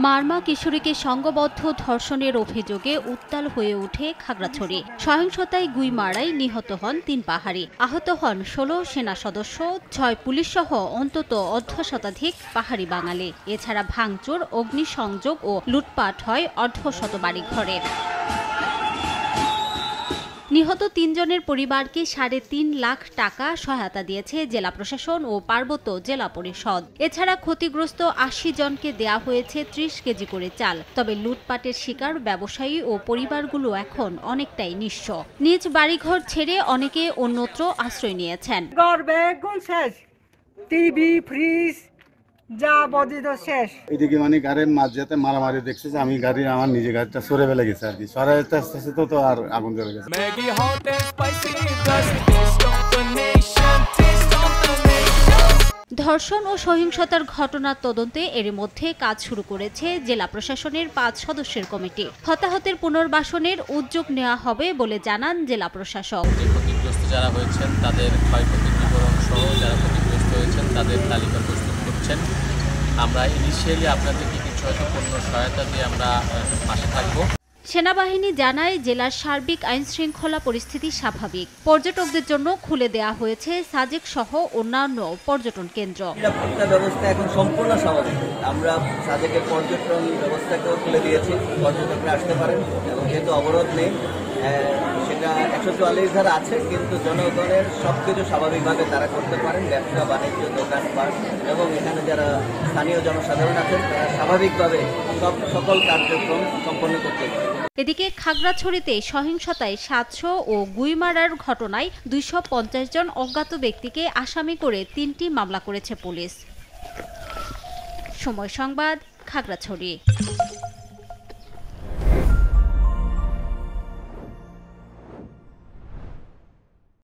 মারমা কিশোরীকে সংঘবদ্ধ ধর্ষণের অভিযোগে উত্তাল হয়ে ওঠে খাগড়াছড়ি। সহিংসতায় গুইমারায় নিহত হন ৩ পাহাড়ি, আহত হন ১৬ সেনা সদস্য, ৬ পুলিশ সহ অন্তত অর্ধশতাধিক পাহাড়ি বাঙালি। এছাড়া ভাঙচুর, অগ্নিসংযোগ ও লুটপাট হয় অর্ধশত বাড়িঘরে। নিহত ৩ জনের পরিবারকে ৩.৫ লাখ টাকা সহায়তা দিয়েছে জেলা প্রশাসন ও পার্বত্য জেলা পরিষদ। এছাড়া ক্ষতিগ্রস্ত ৮০ জনকে দেয়া হয়েছে ৩০ কেজি করে চাল। তবে লুটপাটের শিকার ব্যবসায়ী ও পরিবারগুলো এখন অনেকটাই নিঃস্ব। নিজ বাড়িঘর ছেড়ে অনেকে অন্যত্র আশ্রয় নিয়েছেন। টিভি, ফ্রিজ যা বর্জিত শেষ। এদিকে মানে গাড়ির মাঝে মারামারি দেখছে যে আমি আমার নিজে গাড়িটা সরে ফেলে গেছে আর কি। সরাইতে আসতে তো আর আগুন জ্বলে গেছে। ধর্ষণ ও সহিংসতার ঘটনার তদন্তে এর মধ্যে কাজ শুরু করেছে জেলা প্রশাসনের ৫ সদস্যের কমিটি। হতাহতের পুনর্বাসনের উদ্যোগ নেওয়া হবে বলে জানান জেলা প্রশাসক। ক্ষতিগ্রস্ত যারা হয়েছেন তাদের ক্ষয়ক্ষতির বিবরণ সহ যারা ক্ষতিগ্রস্ত হয়েছেন তাদের তালিকা প্রস্তুত করছেন। আমরা ইনিশিয়ালি আপনাদেরকে কিছু হয়তো পূর্ণ সহায়তা দিয়ে আমরা পাশে থাকবো। সেনাবাহিনী জানায় জেলার সার্বিক আইন শৃঙ্খলা পরিস্থিতি স্বাভাবিক। পর্যটকদের জন্য খুলে দেয়া হয়েছে সাজেক সহ অন্যান্য পর্যটন কেন্দ্র। নিরাপত্তা ব্যবস্থা এখন সম্পূর্ণ স্বাভাবিক। আমরা সাজেকের পর্যটন ব্যবস্থাকেও খুলে দিয়েছি, পর্যটকরা আসতে পারেন এবং যেহেতু অবরোধ নেই সেটা ১৪৪ ধারা আছে, কিন্তু জনগণের সবকিছু স্বাভাবিকভাবে তারা করতে পারেন। ব্যবসা বাণিজ্য, দোকানপাট এবং এখানে যারা স্থানীয় জনসাধারণ আছেন তারা স্বাভাবিকভাবে সকল কার্যক্রম সম্পন্ন করতে পারেন। এদিকে খাগড়াছড়িতে সহিংসতায় ৭০০ ও গুইমারার ঘটনায় ২৫০ জন অজ্ঞাত ব্যক্তিকে আসামি করে ৩টি মামলা করেছে পুলিশ। সময় সংবাদ, খাগড়াছড়ি।